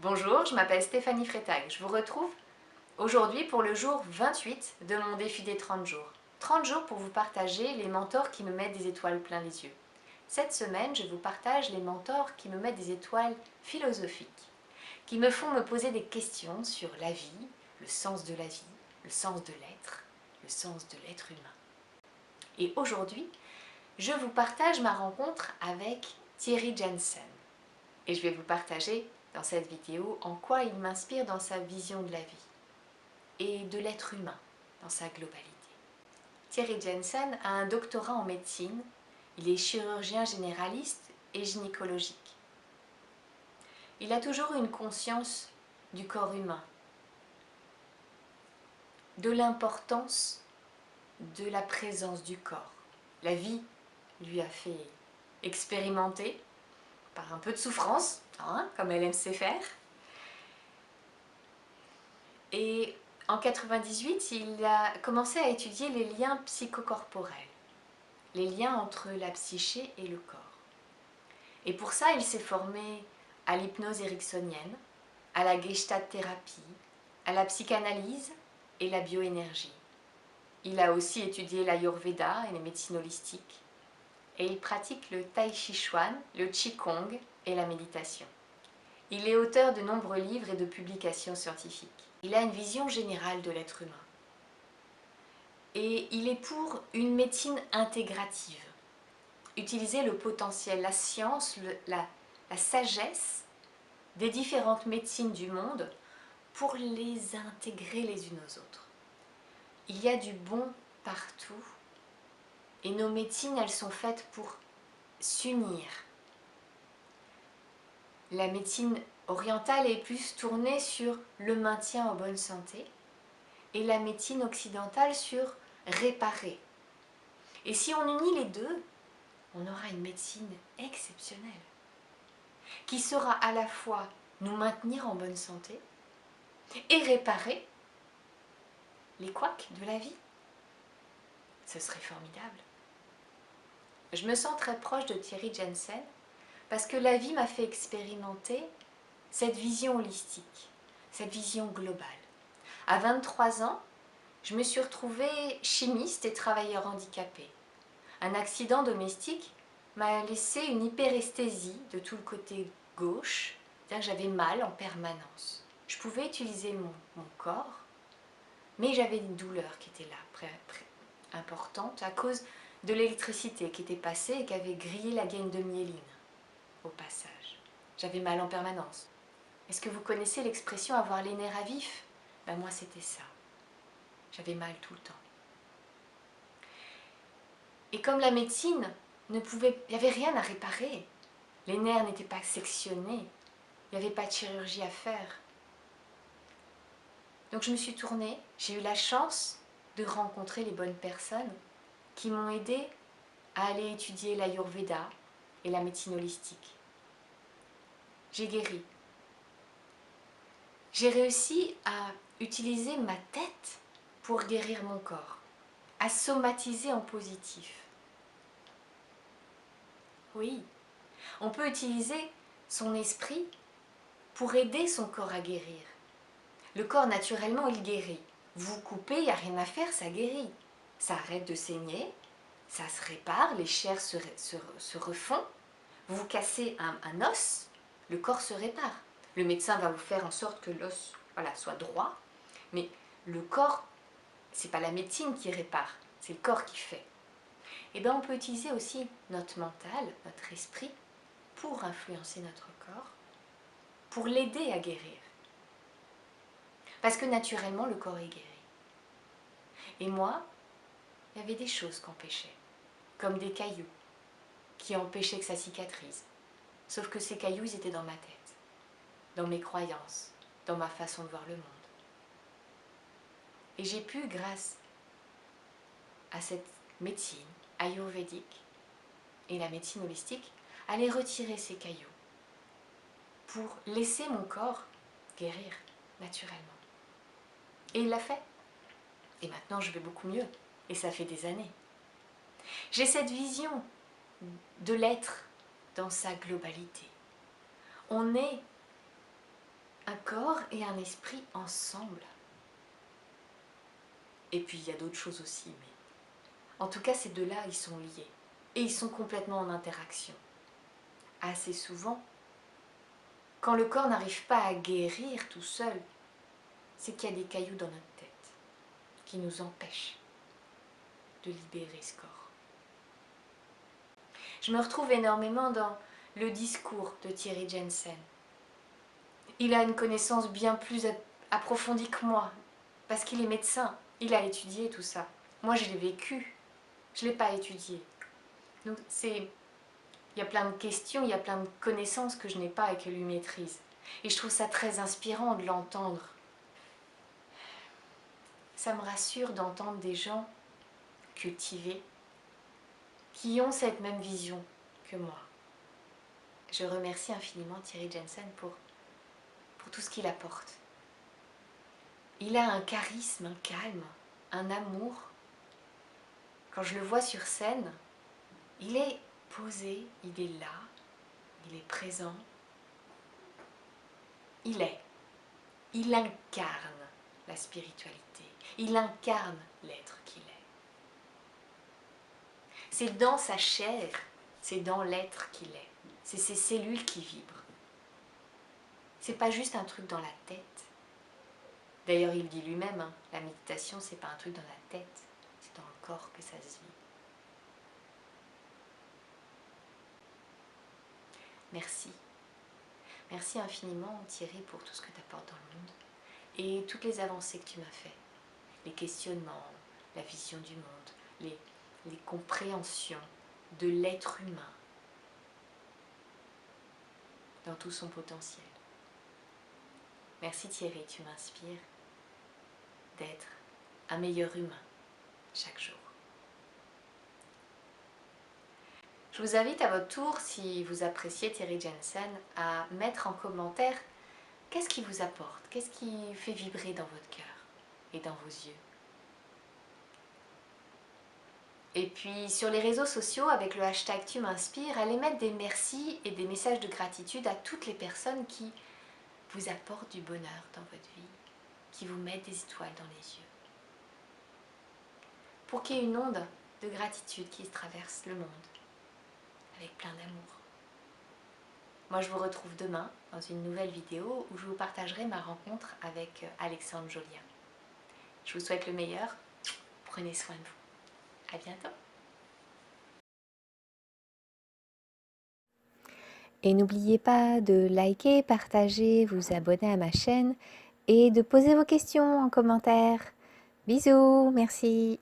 Bonjour, je m'appelle Stéphanie Freitag. Je vous retrouve aujourd'hui pour le jour 28 de mon défi des 30 jours. 30 jours pour vous partager les mentors qui me mettent des étoiles plein les yeux. Cette semaine, je vous partage les mentors qui me mettent des étoiles philosophiques, qui me font me poser des questions sur la vie, le sens de la vie, le sens de l'être, le sens de l'être humain. Et aujourd'hui, je vous partage ma rencontre avec Thierry Jensen. Et je vais vous partager dans cette vidéo en quoi il m'inspire dans sa vision de la vie et de l'être humain dans sa globalité. Thierry Jensen a un doctorat en médecine, il est chirurgien généraliste et gynécologique. Il a toujours eu une conscience du corps humain, de l'importance de la présence du corps. La vie lui a fait expérimenter par un peu de souffrance, comme elle aime se faire. Et en 98, il a commencé à étudier les liens psychocorporels, les liens entre la psyché et le corps. Et pour ça, il s'est formé à l'hypnose ericksonienne, à la gestalt-thérapie, à la psychanalyse et la bioénergie. Il a aussi étudié l'ayurveda et les médecines holistiques. Et il pratique le tai chi chuan, le qigong et la méditation. Il est auteur de nombreux livres et de publications scientifiques. Il a une vision générale de l'être humain. Et il est pour une médecine intégrative. Utiliser le potentiel, la science, la sagesse des différentes médecines du monde pour les intégrer les unes aux autres. Il y a du bon partout et nos médecines, elles sont faites pour s'unir. La médecine orientale est plus tournée sur le maintien en bonne santé et la médecine occidentale sur réparer. Et si on unit les deux, on aura une médecine exceptionnelle qui saura à la fois nous maintenir en bonne santé et réparer les couacs de la vie. Ce serait formidable. Je me sens très proche de Thierry Jensen parce que la vie m'a fait expérimenter cette vision holistique, cette vision globale. À 23 ans, je me suis retrouvée chimiste et travailleur handicapé. Un accident domestique m'a laissé une hyperesthésie de tout le côté gauche, c'est-à-dire que j'avais mal en permanence. Je pouvais utiliser mon corps, mais j'avais une douleur qui était là, importante, à cause de l'électricité qui était passée et qui avait grillé la gaine de myéline au passage. J'avais mal en permanence. Est-ce que vous connaissez l'expression avoir les nerfs à vif? Ben moi c'était ça. J'avais mal tout le temps. Et comme la médecine il n'y avait rien à réparer, les nerfs n'étaient pas sectionnés, il n'y avait pas de chirurgie à faire. Donc je me suis tournée, j'ai eu la chance de rencontrer les bonnes personnes qui m'ont aidée à aller étudier l'ayurveda et la médecine holistique. J'ai guéri. J'ai réussi à utiliser ma tête pour guérir mon corps, à somatiser en positif. Oui, on peut utiliser son esprit pour aider son corps à guérir. Le corps, naturellement, il guérit. Vous coupez, il n'y a rien à faire, ça guérit. Ça arrête de saigner, ça se répare, les chairs se refont. Vous cassez un os, le corps se répare. Le médecin va vous faire en sorte que l'os soit droit, mais le corps, ce n'est pas la médecine qui répare, c'est le corps qui fait. Et bien on peut utiliser aussi notre mental, notre esprit, pour influencer notre corps, pour l'aider à guérir. Parce que naturellement, le corps est guéri. Et moi, il y avait des choses qui empêchaient, comme des cailloux, qui empêchaient que ça cicatrise. Sauf que ces cailloux, ils étaient dans ma tête, dans mes croyances, dans ma façon de voir le monde. Et j'ai pu, grâce à cette médecine ayurvédique et la médecine holistique, aller retirer ces cailloux pour laisser mon corps guérir naturellement. Et il l'a fait. Et maintenant, je vais beaucoup mieux. Et ça fait des années. J'ai cette vision de l'être dans sa globalité. On est un corps et un esprit ensemble. Et puis il y a d'autres choses aussi, mais en tout cas ces deux-là, ils sont liés. Et ils sont complètement en interaction. Assez souvent, quand le corps n'arrive pas à guérir tout seul, c'est qu'il y a des cailloux dans notre tête qui nous empêchent de libérer ce corps. Je me retrouve énormément dans le discours de Thierry Jensen. Il a une connaissance bien plus approfondie que moi, parce qu'il est médecin, il a étudié tout ça. Moi, je l'ai vécu, je ne l'ai pas étudié. Donc, il y a plein de questions, il y a plein de connaissances que je n'ai pas et que lui maîtrise. Et je trouve ça très inspirant de l'entendre. Ça me rassure d'entendre des gens cultivés qui ont cette même vision que moi. Je remercie infiniment Thierry Jensen pour tout ce qu'il apporte. Il a un charisme, un calme, un amour. Quand je le vois sur scène, il est posé, il est là, il est présent. Il incarne la spiritualité, il incarne l'être qu'il est. C'est dans sa chair, c'est dans l'être qu'il est. C'est ses cellules qui vibrent. C'est pas juste un truc dans la tête. D'ailleurs, il dit lui-même, hein, la méditation, c'est pas un truc dans la tête, c'est dans le corps que ça se vit. Merci. Merci infiniment Thierry pour tout ce que tu apportes dans le monde et toutes les avancées que tu m'as fait. Les questionnements, la vision du monde, les compréhensions de l'être humain dans tout son potentiel. Merci Thierry, tu m'inspires d'être un meilleur humain chaque jour. Je vous invite à votre tour, si vous appréciez Thierry Jensen, à mettre en commentaire qu'est-ce qui vous apporte, qu'est-ce qui fait vibrer dans votre cœur et dans vos yeux. Et puis sur les réseaux sociaux, avec le hashtag Tu m'inspires, allez mettre des merci et des messages de gratitude à toutes les personnes qui vous apportent du bonheur dans votre vie, qui vous mettent des étoiles dans les yeux. Pour qu'il y ait une onde de gratitude qui traverse le monde, avec plein d'amour. Moi, je vous retrouve demain dans une nouvelle vidéo où je vous partagerai ma rencontre avec Alexandre Jolien. Je vous souhaite le meilleur. Prenez soin de vous. À bientôt. Et n'oubliez pas de liker, partager, vous abonner à ma chaîne et de poser vos questions en commentaire. Bisous, merci.